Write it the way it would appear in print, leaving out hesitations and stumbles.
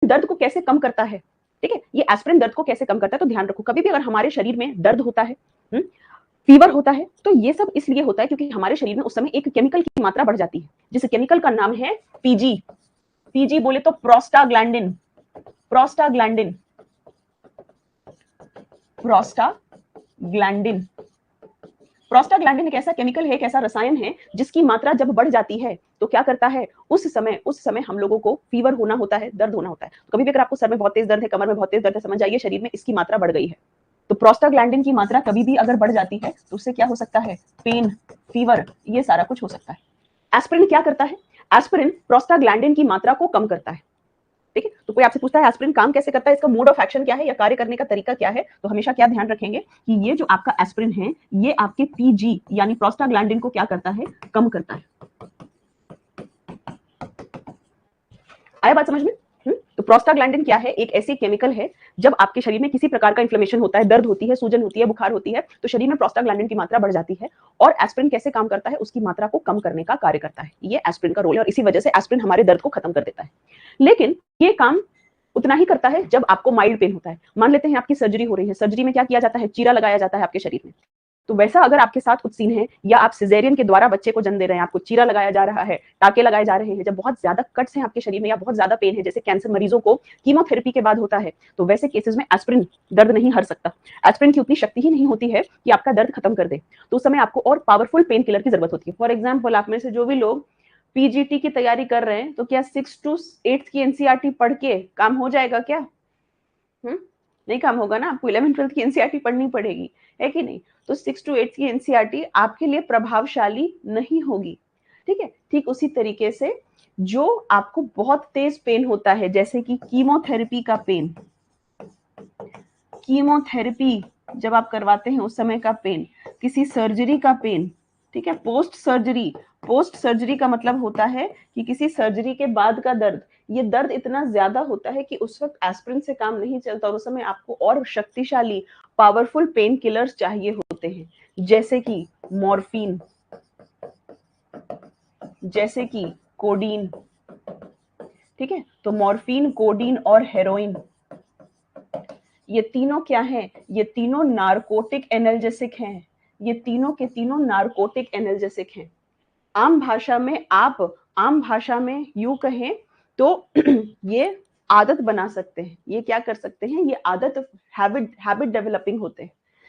दर्द को कैसे कम करता है, ठीक है, ये एस्पिरिन दर्द को कैसे कम करता है। तो ध्यान रखो, कभी भी अगर हमारे शरीर में दर्द होता है, फीवर होता है, तो ये सब इसलिए होता है क्योंकि हमारे शरीर में उस समय एक केमिकल की मात्रा बढ़ जाती है, जिस केमिकल का नाम है पीजी। पीजी बोले तो प्रोस्टाग्लैंडिन। Prostaglandin, prostaglandin. प्रोस्टाग्लैंडिन एक ऐसा केमिकल है, एक ऐसा रसायन है जिसकी मात्रा जब बढ़ जाती है तो क्या करता है, उस समय हम लोगों को फीवर होना होता है, दर्द होना होता है। तो कभी भी अगर आपको सर में बहुत तेज दर्द है, कमर में बहुत तेज दर्द है, समझ जाइए शरीर में इसकी मात्रा बढ़ गई है। तो प्रोस्टाग्लैंडिन की मात्रा कभी भी अगर बढ़ जाती है तो उससे क्या हो सकता है, पेन, फीवर, ये सारा कुछ हो सकता है। एस्पिरिन क्या करता है, एस्पिरिन प्रोस्टाग्लैंडिन की मात्रा को कम करता है, ठीक है। तो कोई आपसे पूछता है एस्पिरिन काम कैसे करता है, इसका मोड ऑफ एक्शन क्या है या कार्य करने का तरीका क्या है, तो हमेशा क्या ध्यान रखेंगे कि ये जो आपका एस्पिरिन है ये आपके पीजी यानी प्रोस्टाग्लैंडिन को क्या करता है, कम करता है। आया बात समझ में? तो प्रोस्टाग्लैंडिन क्या है, एक ऐसी केमिकल है, जब आपके शरीर में किसी प्रकार का इन्फ्लेमेशन होता है, दर्द होती है, सूजन होती है, बुखार होती है, तो शरीर में प्रोस्टाग्लैंडिन की मात्रा बढ़ जाती है। और एस्पिरिन कैसे काम करता है, उसकी मात्रा को कम करने का कार्य करता है। ये एस्पिरिन का रोल है और इसी वजह से एस्पिरिन हमारे दर्द को खत्म कर देता है। लेकिन ये काम उतना ही करता है जब आपको माइल्ड पेन होता है। मान लेते हैं आपकी सर्जरी हो रही है, सर्जरी में क्या किया जाता है, चीरा लगाया जाता है आपके शरीर में। तो वैसा अगर आपके साथ कुछ सीन है या आप सिजेरियन के द्वारा बच्चे को जन्म दे रहे हैं, आपको चीरा लगाया जा रहा है, टाके लगाए जा रहे हैं, जब बहुत ज्यादा कट्स हैं आपके शरीर में या बहुत ज्यादा पेन है, जैसे कैंसर मरीजों को कीमोथेरेपी के बाद होता है, तो वैसे केसेस में एस्पिरिन दर्द नहीं हर सकता। एस्पिरिन की उतनी शक्ति ही नहीं होती है कि आपका दर्द खत्म कर दे। तो उस समय आपको और पावरफुल पेन किलर की जरूरत होती है। फॉर एग्जाम्पल, आप में से जो भी लोग पीजीटी की तैयारी कर रहे हैं, तो क्या 6 to 8 की एनसीईआरटी पढ़ के काम हो जाएगा क्या? नहीं काम होगा ना, आपको 11th-12th की एनसीईआरटी पढ़नी पड़ेगी, है कि नहीं? तो 6 to 8 की एनसीईआरटी आपके लिए प्रभावशाली नहीं होगी, ठीक है। ठीक उसी तरीके से जो आपको बहुत तेज पेन होता है, जैसे कि कीमोथेरेपी का पेन, कीमोथेरेपी जब आप करवाते हैं उस समय का पेन, किसी सर्जरी का पेन, ठीक है, पोस्ट सर्जरी का मतलब होता है कि किसी सर्जरी के बाद का दर्द, ये दर्द इतना ज्यादा होता है कि उस वक्त एस्पिरिन से काम नहीं चलता और उस समय आपको और शक्तिशाली पावरफुल पेन किलर्स चाहिए होते हैं, जैसे कि मॉर्फिन, जैसे कि कोडीन, ठीक है। तो मॉर्फिन, कोडीन और हेरोइन, ये तीनों क्या हैं, ये तीनों नारकोटिक एनाल्जेसिक हैं। ये तीनों के तीनों नारकोटिक एनाल्जेसिक हैं। आम भाषा में यूं कहें तो ये आदत बना सकते हैं, ये क्या कर सकते हैं, ये आदत हैबिट डेवलपिंग होते हैं।